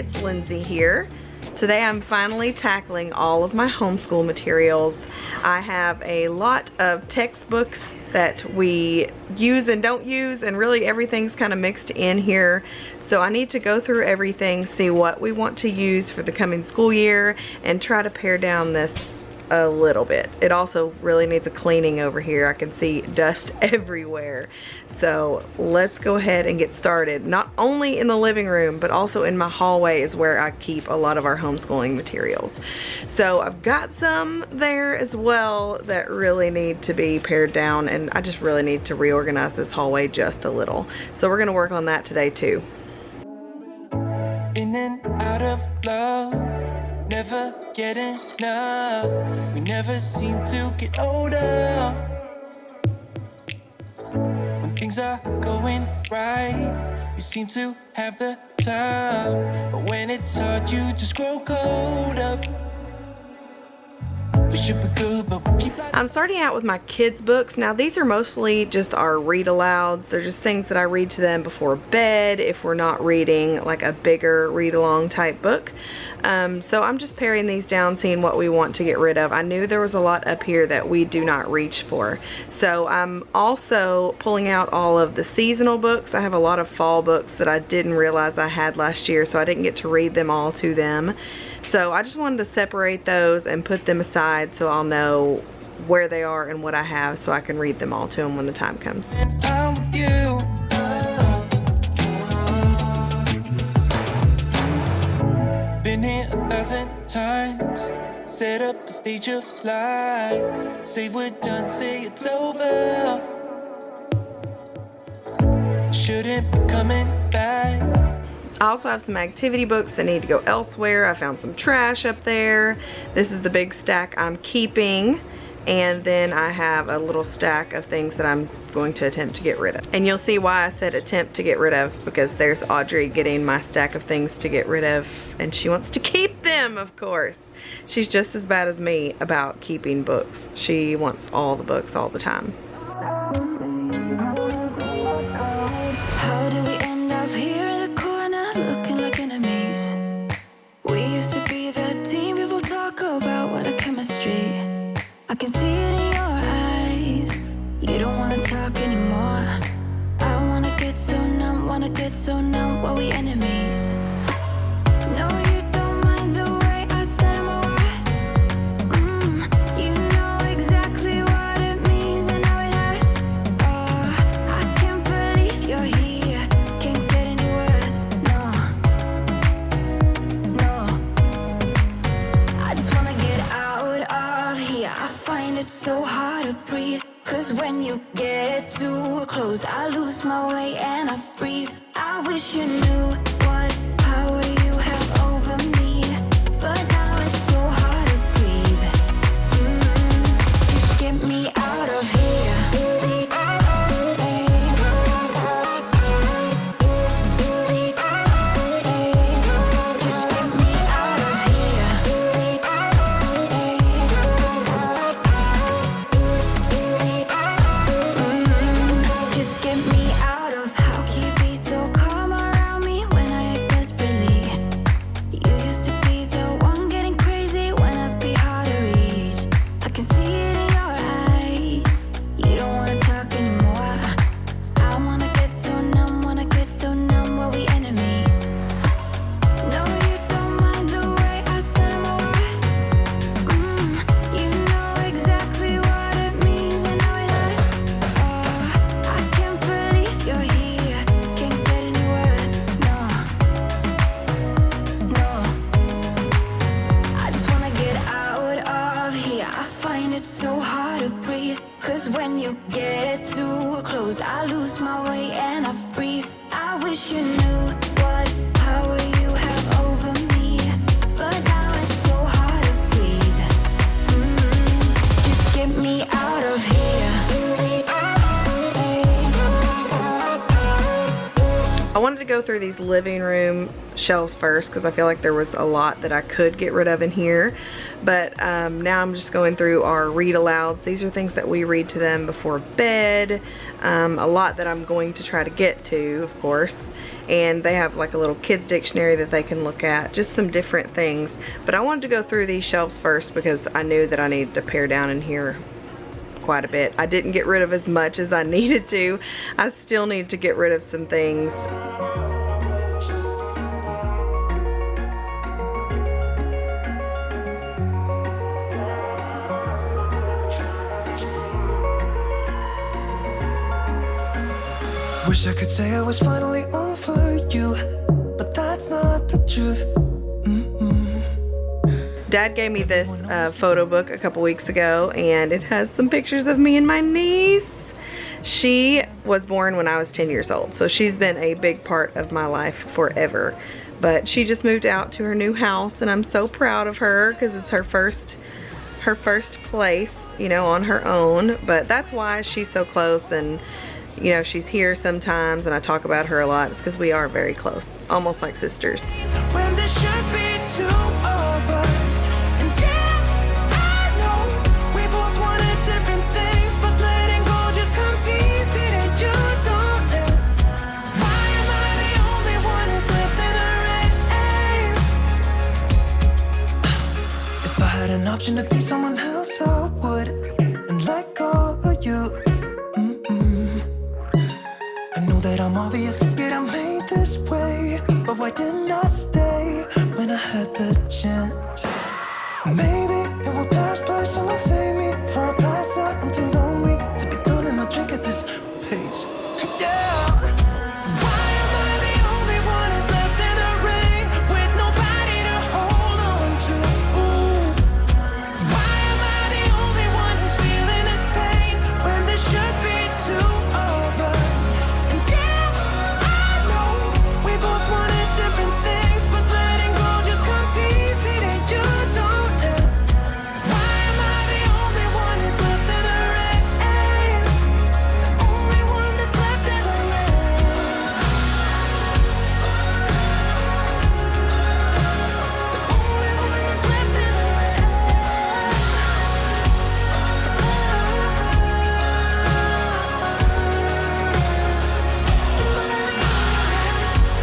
it's Lindsey here. Today I'm finally tackling all of my homeschool materials. I have a lot of textbooks that we use and don't use, and really everything's kind of mixed in here. So I need to go through everything, see what we want to use for the coming school year, and try to pare down this a little bit. It also really needs a cleaning over here. I can see dust everywhere. So let's go ahead and get started. Not only in the living room, but also in my hallway is where I keep a lot of our homeschooling materials. So I've got some there as well that really need to be pared down, and I just really need to reorganize this hallway just a little. So we're gonna work on that today too. In and out of love, never get enough. We never seem to get older. When things are going right, you seem to have the time. But when it's hard, you just grow cold up. We should be good, but we keep I'm starting out with my kids' books. Now these are mostly just our read alouds. They're just things that I read to them before bed if we're not reading like a bigger read along type book. So I'm just paring these down, seeing what we want to get rid of. I knew there was a lot up here that we do not reach for. So I'm also pulling out all of the seasonal books. I have a lot of fall books that I didn't realize I had last year, so I didn't get to read them all to them. So I just wanted to separate those and put them aside so I'll know where they are and what I have, so I can read them all to them when the time comes. I'm with you. Been here 1,000 times. Set up a stage of lies. Say we're done, say it's over. Shouldn't be coming back. I also have some activity books that need to go elsewhere. I found some trash up there. This is the big stack I'm keeping. And then I have a little stack of things that I'm going to attempt to get rid of. And you'll see why I said attempt to get rid of, because there's Audrey getting my stack of things to get rid of, and she wants to keep them, of course. She's just as bad as me about keeping books. She wants all the books all the time. How did we end up here in the corner looking like enemies? We used to be the team people talk about, what a chemistry. I can see it in your eyes. You don't wanna talk anymore. I wanna get so numb while we enemies. No, you don't mind the way I stutter my words. You know exactly what it means and how it hurts. Oh, I can't believe you're here. Can't get any worse. No. I just wanna get out of here. I find it so hard to breathe. 'Cause when you get too close, I lose my way and I freeze. I wish you knew what power you have over me, but now it's so hard to breathe. Just get me out of here. Just get me out of here. Just get me out of. How can you be so calm around me when I act desperately? You used to be the one getting crazy when I'd be hard to reach. I can see it in your eyes. You don't wanna talk anymore. I wanna get so numb while we enemies. No, you don't mind the way I stutter my words. You know exactly what it means and how it hurts. Oh, I can't believe you're here. Can't get any worse. No. I just wanna get out of here. I find it so hard to breathe. 'Cause when you get too close, I lose my way and I freeze. I wish you knew what power you have over me, but now it's so hard to breathe. Just get me out of here. I wanted to go through these living room shelves first because I feel like there was a lot that I could get rid of in here. But now I'm just going through our read alouds. These are things that we read to them before bed. A lot that I'm going to try to get to, of course. And they have like a little kids dictionary that they can look at, just some different things. But I wanted to go through these shelves first because I knew that I needed to pare down in here quite a bit. I didn't get rid of as much as I needed to. I still need to get rid of some things. Wish I could say I was finally over you, but that's not the truth. Dad gave me this photo book a couple weeks ago, and it has some pictures of me and my niece. She was born when I was 10 years old, so she's been a big part of my life forever. But she just moved out to her new house, and I'm so proud of her because it's her first place, you know, on her own. But that's why she's so close, and you know, she's here sometimes, and I talk about her a lot. It's because we are very close, almost like sisters. When there should be two of us, and yeah, I know we both wanted different things, but letting go just comes easy and you don't let. Why am I the only one who's left in the rain? If I had an option to be someone else, I would, and let go of you. I know that I'm obvious, yet I'm made this way. But why didn't I stay when I had the chance? Maybe it will pass by, someone save me for a pass out. I'm too lonely to be done in my drink at this pace. Yeah. Why am I the only one who's left in the rain with nobody to hold on to? Ooh. Why am I the only one who's feeling this pain when there should be two of us? And yeah, I know we both wanted different things, but letting go just comes easy and you don't let. Why am I the only one who's left in the rain? The only one that's left in the rain. The only one that's left in the rain.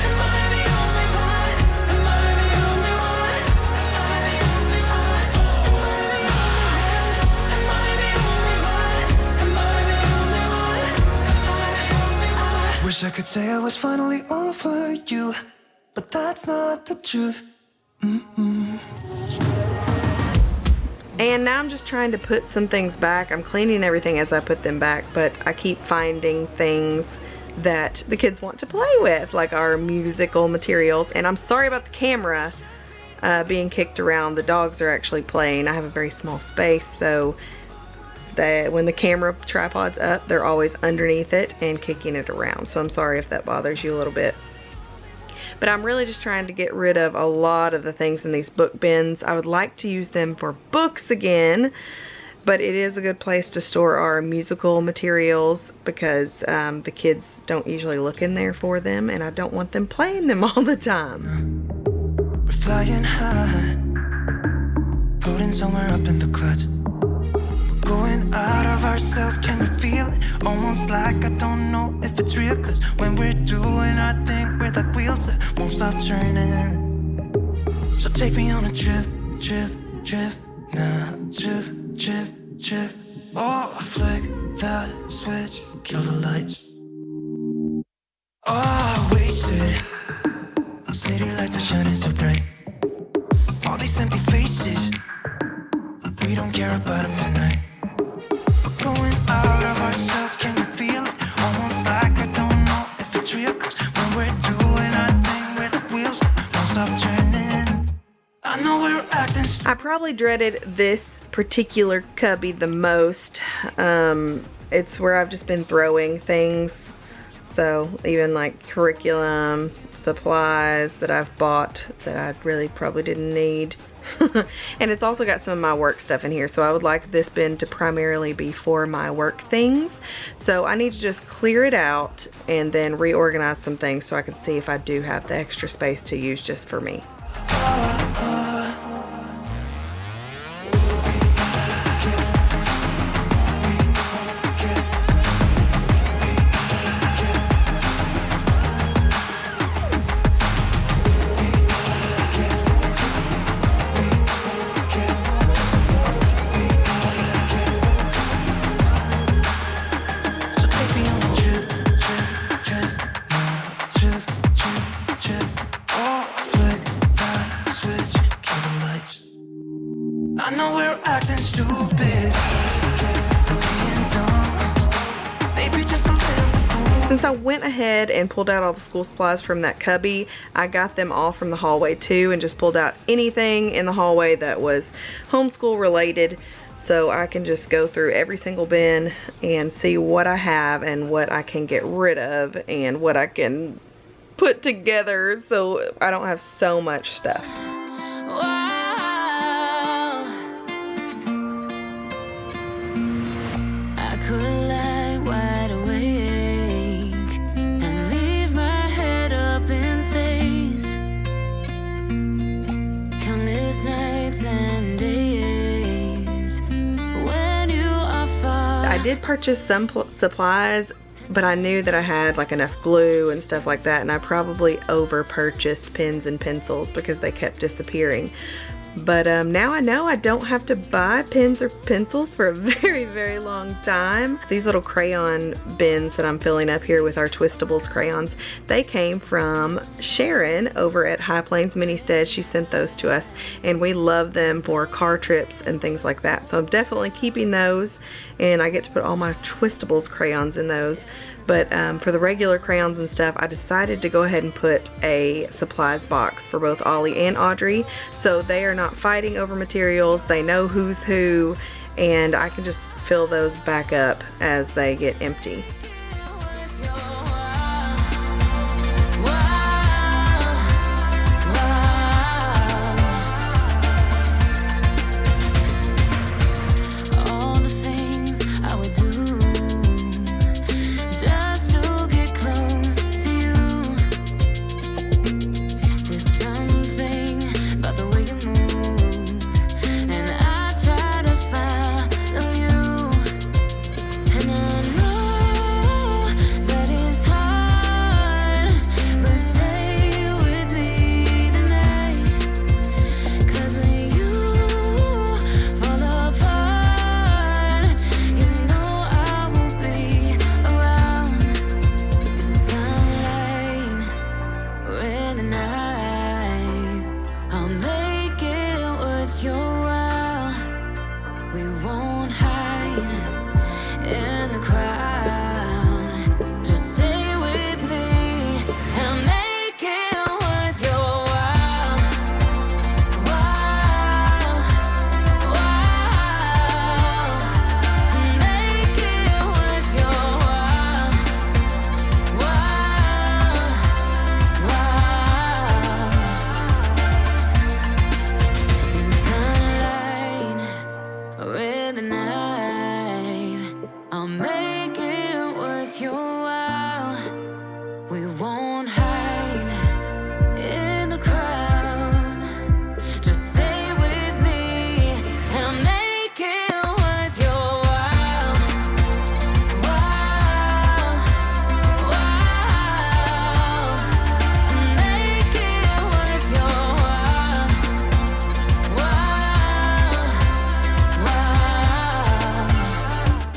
Am I the only one? Am I the only one? Am I the only one? Am I the only one? Am I the only one? Am I the only one? Wish I could say I was finally over you, but that's not the truth. And now I'm just trying to put some things back. I'm cleaning everything as I put them back, but I keep finding things that the kids want to play with, like our musical materials. And I'm sorry about the camera being kicked around. The dogs are actually playing. I have a very small space, so that when the camera tripod's up, they're always underneath it and kicking it around. So I'm sorry if that bothers you a little bit. But I'm really just trying to get rid of a lot of the things in these book bins. I would like to use them for books again, but it is a good place to store our musical materials because the kids don't usually look in there for them, and I don't want them playing them all the time. We're flying high, floating somewhere up in the clouds. We're going out of ourselves, can you feel it? Almost like I don't know if it's real, cause when we're doing our thing, we're like wheels that won't stop turning. So take me on a trip, trip, trip, now trip, trip, trip. Oh, flick that switch, kill the lights. Oh, wasted. City lights are shining so bright. All these empty faces, we don't care about them tonight. We're going out of ourselves, can you feel it? Almost like I don't know if it's real, cause when we're doing our thing, we're the wheels that won't stop turning. I know we're acting. I probably dreaded this particular cubby the most. It's where I've just been throwing things. So even like curriculum, supplies that I've bought that I really probably didn't need. And it's also got some of my work stuff in here, so I would like this bin to primarily be for my work things. So I need to just clear it out and then reorganize some things so I can see if I do have the extra space to use just for me. I know we're acting stupid, being dumb. Maybe just a little fool. Since I went ahead and pulled out all the school supplies from that cubby, I got them all from the hallway too, and just pulled out anything in the hallway that was homeschool related, so I can just go through every single bin and see what I have and what I can get rid of and what I can put together so I don't have so much stuff. Could lie wide awake and leave my head up in space. Countless nights and days when you are far. I did purchase some supplies, but I knew that I had like enough glue and stuff like that, and I probably over purchased pens and pencils because they kept disappearing. But now I know I don't have to buy pens or pencils for a very, very long time. These little crayon bins that I'm filling up here with our Twistables crayons, they came from Sharon over at High Plains Mini-Stead. She sent those to us, and we love them for car trips and things like that. So I'm definitely keeping those, and I get to put all my Twistables crayons in those. But for the regular crayons and stuff, I decided to go ahead and put a supplies box for both Ollie and Audrey, so they are not fighting over materials. They know who's who, and I can just fill those back up as they get empty.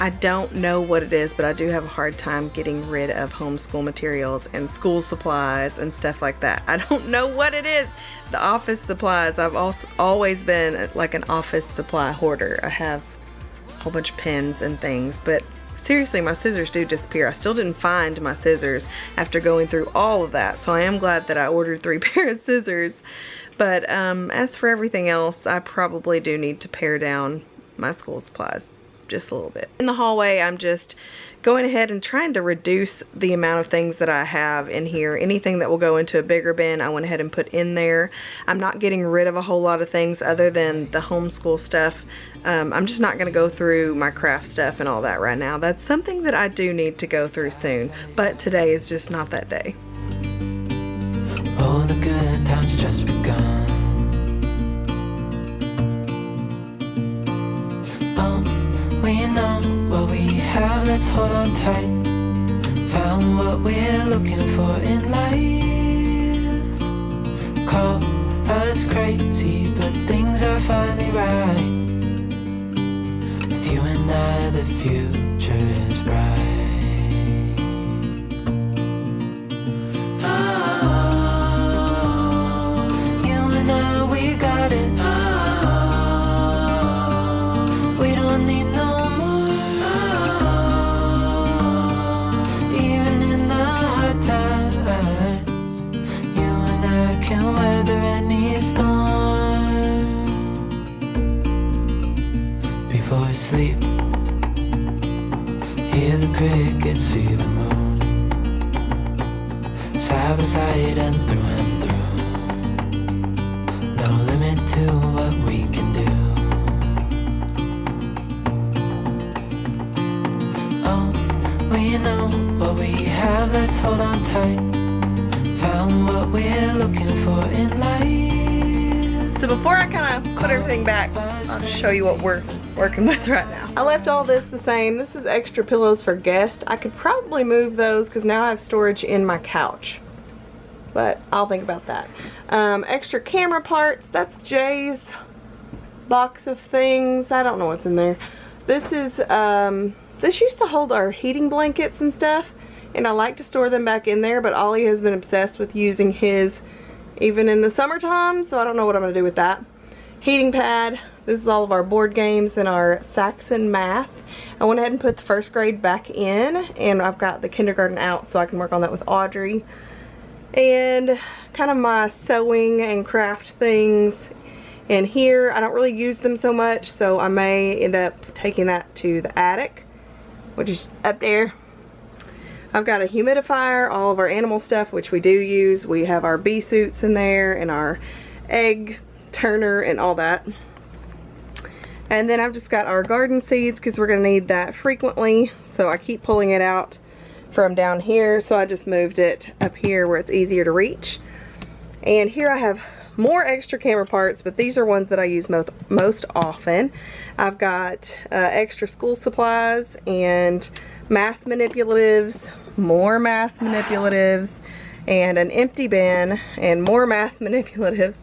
I don't know what it is, but I do have a hard time getting rid of homeschool materials and school supplies and stuff like that. I don't know what it is. The office supplies, I've also always been like an office supply hoarder. I have a whole bunch of pens and things, but seriously, my scissors do disappear. I still didn't find my scissors after going through all of that, so I am glad that I ordered 3 pairs of scissors. But as for everything else, I probably do need to pare down my school supplies just a little bit. In the hallway, I'm just going ahead and trying to reduce the amount of things that I have in here. Anything that will go into a bigger bin, I went ahead and put in there. I'm not getting rid of a whole lot of things other than the homeschool stuff. I'm just not going to go through my craft stuff and all that right now. That's something that I do need to go through soon, but today is just not that day. All the good times just begun. We know what we have, let's hold on tight. Found what we're looking for in life. Call us crazy, but things are finally right. With you and I, the future is bright. Oh, you and I, we got it. Oh, we don't need no sleep. Hear the crickets, see the moon, side by side and through. No limit to what we can do. Oh, we know what we have, let's hold on tight. Found what we're looking for in life. So before I kind of put everything back, I'll just show you what we're working with right now. I left all this the same. This is extra pillows for guests. I could probably move those because now I have storage in my couch, but I'll think about that. Extra camera parts, that's Jay's box of things. I don't know what's in there. This is this used to hold our heating blankets and stuff, and I like to store them back in there, but Ollie has been obsessed with using his even in the summertime, so I don't know what I'm gonna do with that. Heating pad. This is all of our board games and our Saxon math. I went ahead and put the first grade back in, and I've got the kindergarten out so I can work on that with Audrey. And kind of my sewing and craft things in here. I don't really use them so much, so I may end up taking that to the attic, which is up there. I've got a humidifier, all of our animal stuff, which we do use. We have our bee suits in there and our egg turner and all that. And then I've just got our garden seeds because we're going to need that frequently. So I keep pulling it out from down here. So I just moved it up here where it's easier to reach. And here I have more extra camera parts, but these are ones that I use most often. I've got extra school supplies and math manipulatives, more math manipulatives, and an empty bin and more math manipulatives.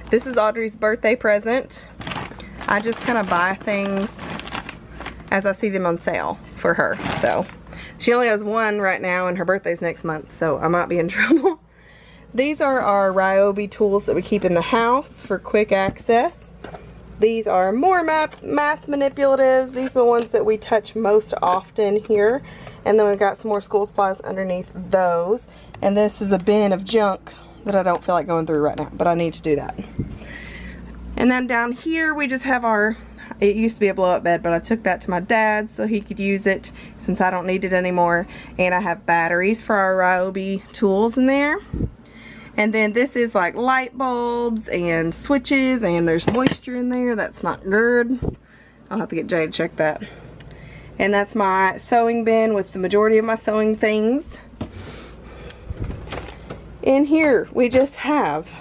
This is Audrey's birthday present. I just kind of buy things as I see them on sale for her. So she only has one right now and her birthday's next month, so I might be in trouble. These are our Ryobi tools that we keep in the house for quick access. These are more math manipulatives. These are the ones that we touch most often here. And then we've got some more school supplies underneath those. And this is a bin of junk that I don't feel like going through right now, but I need to do that. And then down here we just have our, it used to be a blow up bed, but I took that to my dad's so he could use it since I don't need it anymore. And I have batteries for our Ryobi tools in there. And then this is like light bulbs and switches, and there's moisture in there. That's not good. I'll have to get Jay to check that. And that's my sewing bin with the majority of my sewing things. In here we just have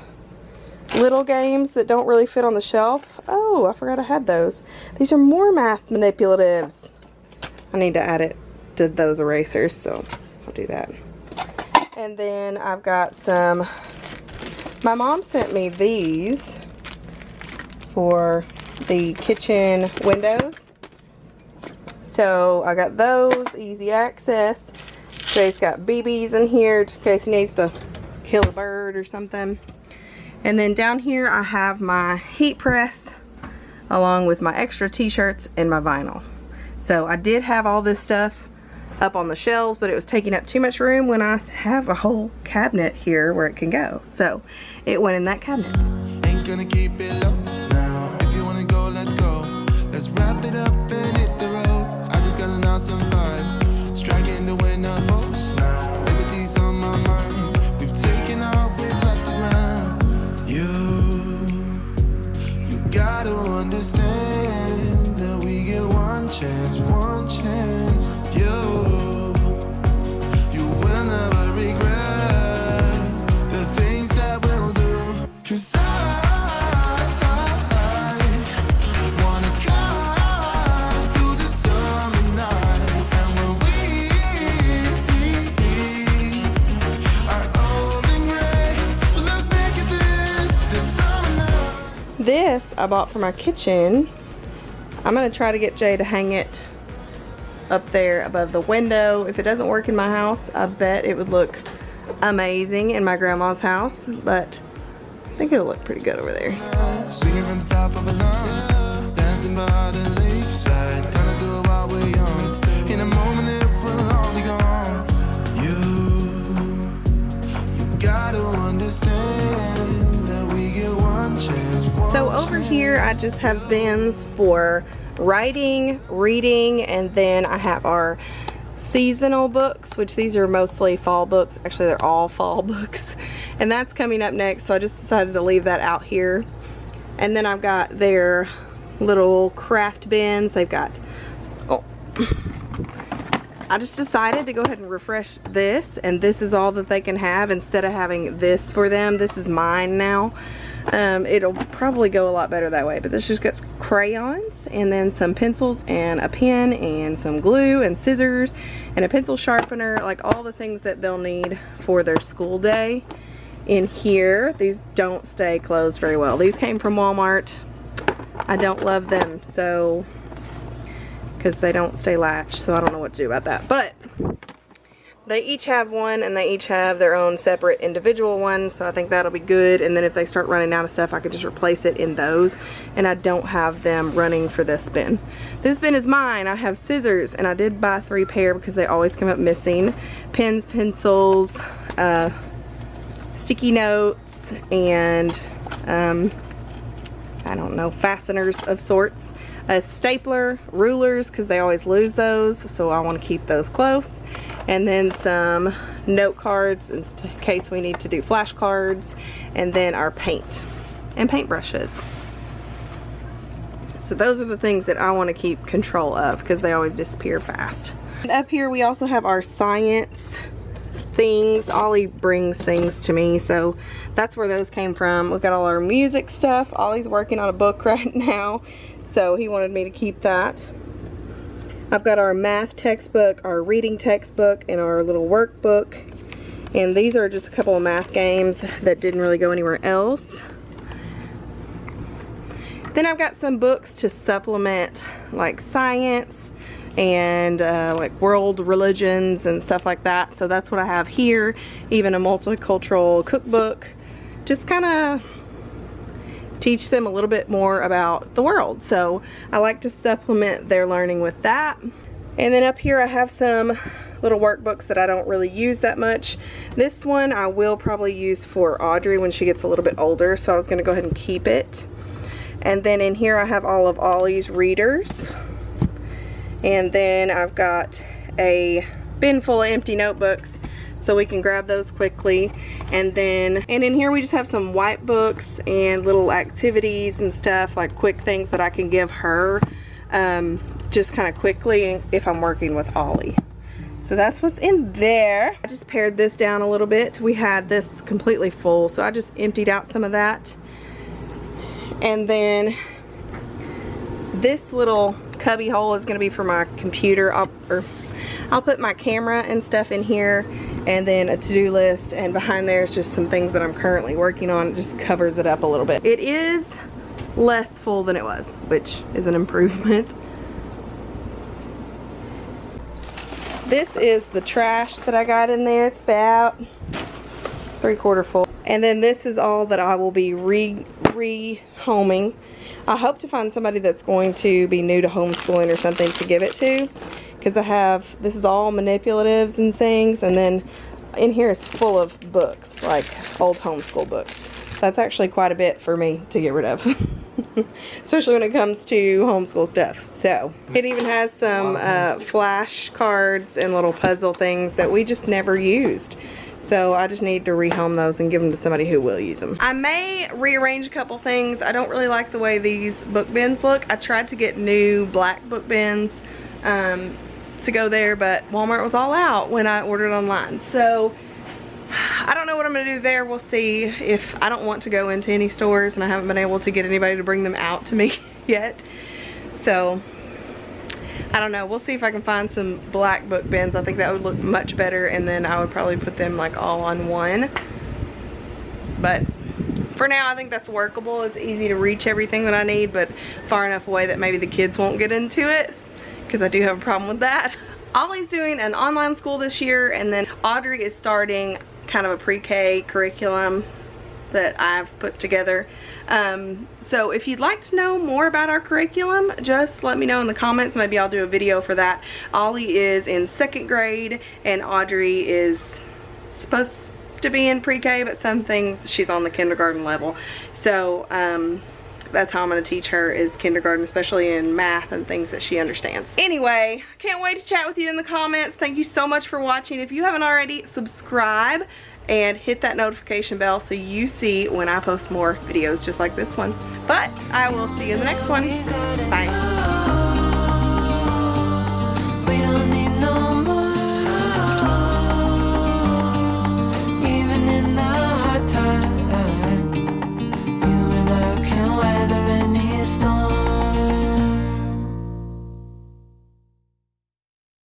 little games that don't really fit on the shelf. Oh, I forgot I had those. These are more math manipulatives. I need to add it to those erasers, so I'll do that. And then I've got some, my mom sent me these for the kitchen windows. So I got those, easy access. Jay's got BBs in here in case he needs to kill a bird or something. And then down here I have my heat press along with my extra t-shirts and my vinyl. So I did have all this stuff up on the shelves, but it was taking up too much room when I have a whole cabinet here where it can go. So it went in that cabinet. Ain't gonna keep it low now. If you wanna go, let's go. Let's wrap it up and hit the road. I just got an awesome vibe. Strike this I bought for my kitchen. I'm gonna try to get Jay to hang it up there above the window. If it doesn't work in my house, I bet it would look amazing in my grandma's house, but I think it'll look pretty good over there. Singing from the top of a lungs, dancing by the lakeside, gonna do it while we're young. In a moment it will all be gone. You gotta understand that we get one chance. So over here I just have bins for writing, reading, and then I have our seasonal books, which these are mostly fall books. Actually, they're all fall books, and that's coming up next, so I just decided to leave that out here. And then I've got their little craft bins. They've got, oh, I just decided to go ahead and refresh this, and this is all that they can have instead of having this for them. This is mine now. It'll probably go a lot better that way, but this just got crayons and then some pencils and a pen and some glue and scissors and a pencil sharpener, like all the things that they'll need for their school day in here. These don't stay closed very well. These came from Walmart. I don't love them, so, because they don't stay latched, so I don't know what to do about that. But they each have one, and they each have their own separate individual one, so I think that'll be good. And then if they start running out of stuff, I could just replace it in those, and I don't have them running for this bin. This bin is mine. I have scissors, and I did buy 3 pair because they always come up missing. Pens, pencils, sticky notes, and I don't know, fasteners of sorts. A stapler, rulers, because they always lose those, so I want to keep those close. And then some note cards in case we need to do flashcards, and then our paint and paintbrushes. So those are the things that I want to keep control of because they always disappear fast. And up here we also have our science things. Ollie brings things to me, so that's where those came from. We've got all our music stuff. Ollie's working on a book right now, so he wanted me to keep that. I've got our math textbook, our reading textbook, and our little workbook. And these are just a couple of math games that didn't really go anywhere else. Then I've got some books to supplement like science and like world religions and stuff like that. So that's what I have here. Even a multicultural cookbook. Just kind of teach them a little bit more about the world. So I like to supplement their learning with that. And then up here I have some little workbooks that I don't really use that much. This one I will probably use for Audrey when she gets a little bit older, so I was going to go ahead and keep it. And then in here I have all of Ollie's readers. And then I've got a bin full of empty notebooks, so we can grab those quickly. And in here we just have some white books and little activities and stuff, like quick things that I can give her just kind of quickly if I'm working with Ollie. So that's what's in there. I just pared this down a little bit. We had this completely full, so I just emptied out some of that. And then this little cubby hole is going to be for my computer. I'll put my camera and stuff in here, and then a to-do list, and behind there is just some things that I'm currently working on. It just covers it up a little bit. It is less full than it was, which is an improvement. This is the trash that I got in there. It's about 3/4 full. And then this is all that I will be re-homing. I hope to find somebody that's going to be new to homeschooling or something to give it to, because this is all manipulatives and things, and then in here is full of books, like old homeschool books. That's actually quite a bit for me to get rid of, especially when it comes to homeschool stuff. So it even has some flash cards and little puzzle things that we just never used. So I just need to rehome those and give them to somebody who will use them. I may rearrange a couple things. I don't really like the way these book bins look. I tried to get new black book bins to go there, but Walmart was all out when I ordered online. So I don't know what I'm gonna do there. We'll see. If I don't want to go into any stores, and I haven't been able to get anybody to bring them out to me yet. So I don't know. We'll see if I can find some black book bins. I think that would look much better, and then I would probably put them like all on one. But for now, I think that's workable. It's easy to reach everything that I need, but far enough away that maybe the kids won't get into it, because I do have a problem with that. Ollie's doing an online school this year, and then Audrey is starting kind of a pre-K curriculum that I've put together. So if you'd like to know more about our curriculum, just let me know in the comments. Maybe I'll do a video for that. Ollie is in 2nd grade and Audrey is supposed to be in pre-K, but some things she's on the kindergarten level. So that's how I'm going to teach her, is kindergarten, especially in math and things that she understands. Anyway, can't wait to chat with you in the comments. Thank you so much for watching. If you haven't already, subscribe and hit that notification bell so you see when I post more videos just like this one. But I will see you in the next one. Bye.